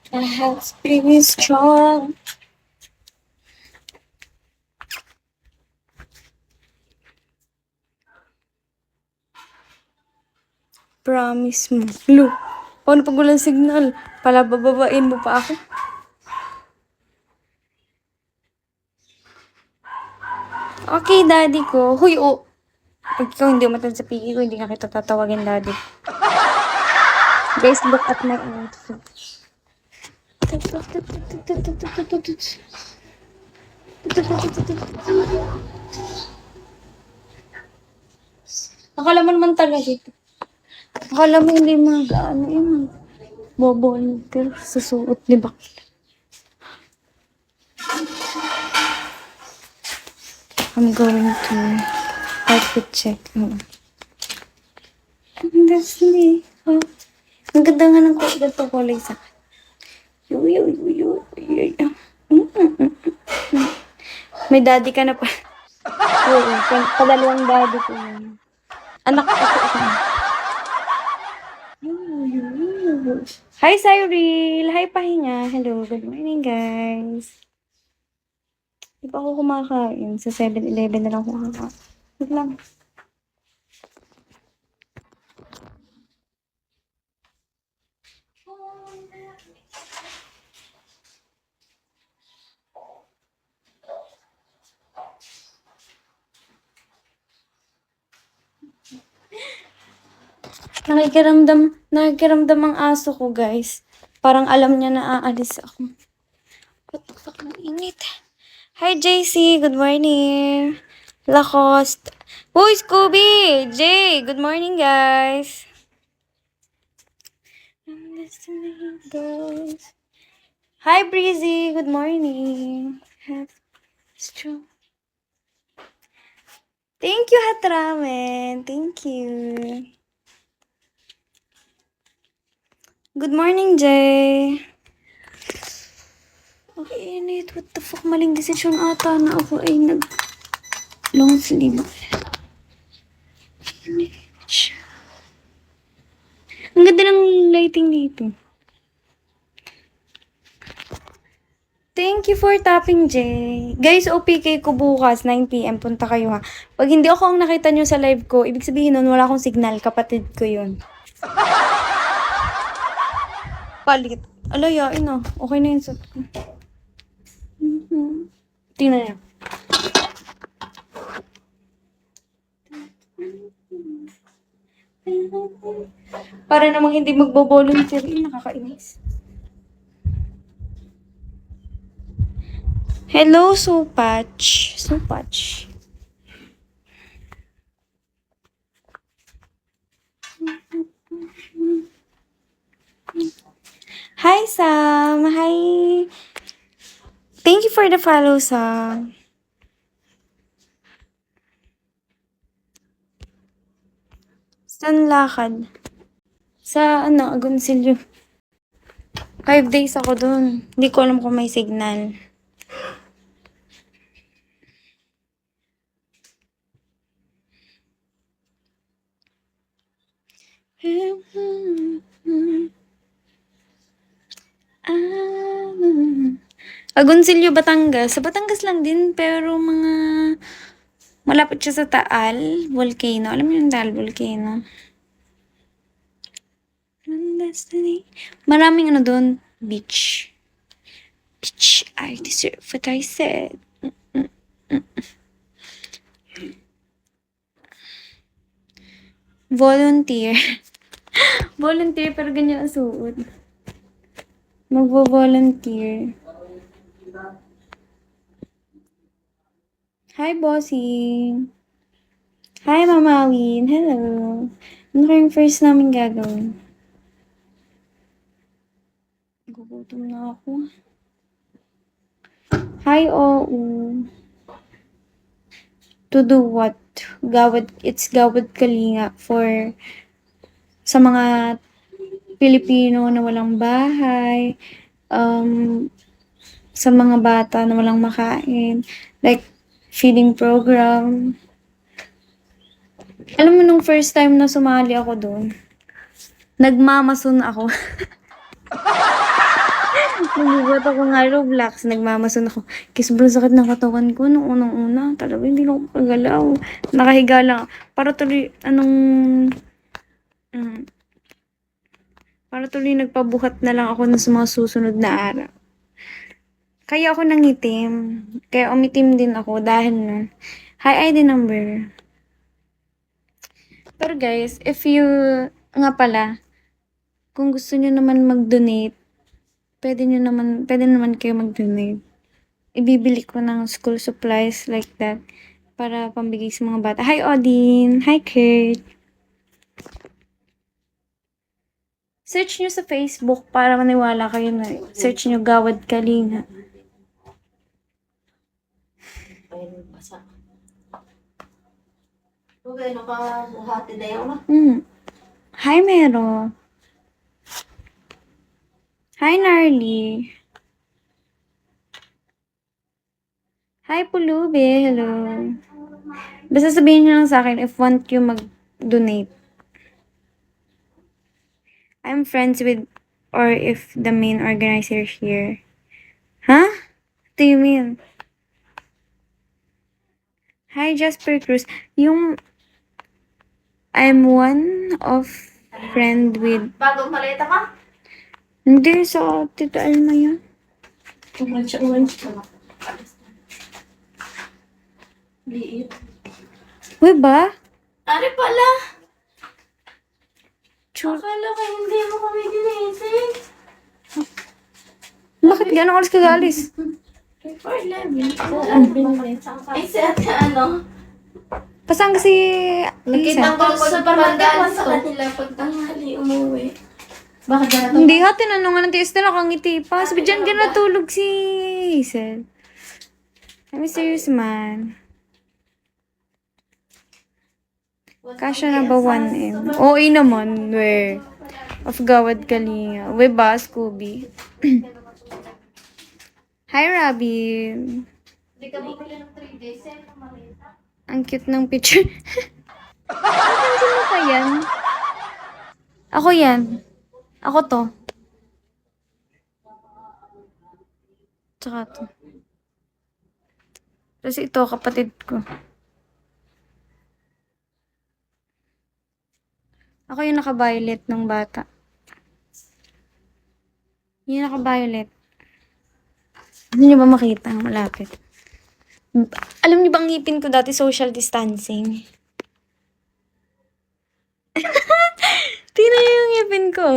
I have to be strong. Promise mo. Lu, paano pag walang signal? Palabababain mo pa ako? Okay, daddy ko. Huy, pag ikaw hindi umatid sa PE ko, hindi nga kita tatawagin daddy. Guys, look at my outfit. Akala mo naman talaga dito. Akala mo hindi mag-ano yun. Volunteer sa suot ni Bakla. I'm going to outfit check. And that's me. Oh. Ang ganda nga ng ganito kulay sa akin. May daddy ka na pa. Oo, padalawang daddy ko yun. Anak ko ako. Hi, Cyril! Hi, Pahinga! Hello, good morning, guys. Di pa ako kumakain. Sa 7-Eleven na lang ako kumakain. Wait lang. Nakikiramdam ang aso ko, guys. Parang alam niya na aalis ako. What the fuck, ang init. Hi, JC. Good morning. Lacoste. Uy, Scooby! Jay! Good morning, guys. Hi, Breezy. Good morning. Thank you, Hatramen. Thank you. Good morning, Jay. Okay, init. What the fuck? Maling desisyon ata na ako ay long sleeve. Ang ganda ng lighting dito. Thank you for tapping, Jay. Guys, OPK ko bukas, 9 PM. Punta kayo, ha. Pag hindi ako ang nakita nyo sa live ko, ibig sabihin nun, wala akong signal. Kapatid ko yun. Palit. Alayain na. Okay na yun sa... Tingnan niya. Para namang hindi magbo-volunteer. Nakakainis. Hello, Supach. Supach. Hi, Sam. Hi. Thank you for the follow, Sam. Saan lakad? Sa, Agoncillo. 5 days ako dun. Hindi ko alam kung may signal. Agoncillo, Batangas. Sa Batangas lang din, pero malapit siya sa Taal Volcano. Alam mo yung Taal Volcano? Maraming doon, beach. Beach, I deserve what I said. Volunteer. Volunteer, pero ganyan ang suot. Magvo-volunteer. Hi, bossing. Hi, Mama Win. Hello. Ano kayong first namin gagawin? Gugutom na ako. Hi, Oo. To do what? It's Gawad Kalinga for sa mga Pilipino na walang bahay, sa mga bata na walang makain, like feeding program. Alam mo nung first time na sumali ako doon, Nagmamason ako. Nagugat ako nga Roblox, nagmamason ako. Kasi sobrang sakit ng katawan ko nung unang-una. Talaga hindi na ako makagalaw. Nakahiga lang. Para tuloy, mm, para tuloy nagpabuhat na lang ako sa mga susunod na araw. Kaya ako nangitim. Kaya umitim din ako dahil nun. High ID number. Pero guys, if you, nga pala, kung gusto nyo naman mag-donate, pwede naman kayo mag-donate. Ibibili ko ng school supplies like that para pambigay sa mga bata. Hi, Odin! Hi, Kurt! Search nyo sa Facebook para maniwala kayo na search nyo Gawad Kalinga. Hi, Mero. Hi, Narly. Hi, Pulube. Hello. Basta sabihin nyo lang sa akin if want you mag-donate. I'm friends with or if the main organizer here. Huh? What do you mean? Hi, Jasper Cruz. Yung I'm one of friend with... Bagong maleta ka? Hindi, sa Tita Alma yan. Liit. Uy ba? Ari pala! Chur. Akala ko hindi mo kami ginising. Bakit gano'ng oras ka galis? 4:11. Ay, si ate ano? Pasang kasi... Nakita ko sa barangay sa kanila pag tanghali umuwi. Bakit na Hindi ha, tinanungan ng tiis na nakangiti pa. Sabi dyan ka natulog si Hazel. I'm serious man. Kasha na ba 1M? Oo naman, we. Of Gawad Kalinga. We ba, Scooby? Hi, Robin. Hindi ka bumili ng 3 days eh, ng maleta. Ang cute ng picture. Sino ka yan? Ako yan. Ako to. Tsaka to. Tapos ito, kapatid ko. Ako yung naka-violet ng bata. Yung naka-violet. Hindi nyo ba makita? Malapit. Alam niyo bang ngipin ko dati social distancing? Tingnan niyo yung ngipin ko.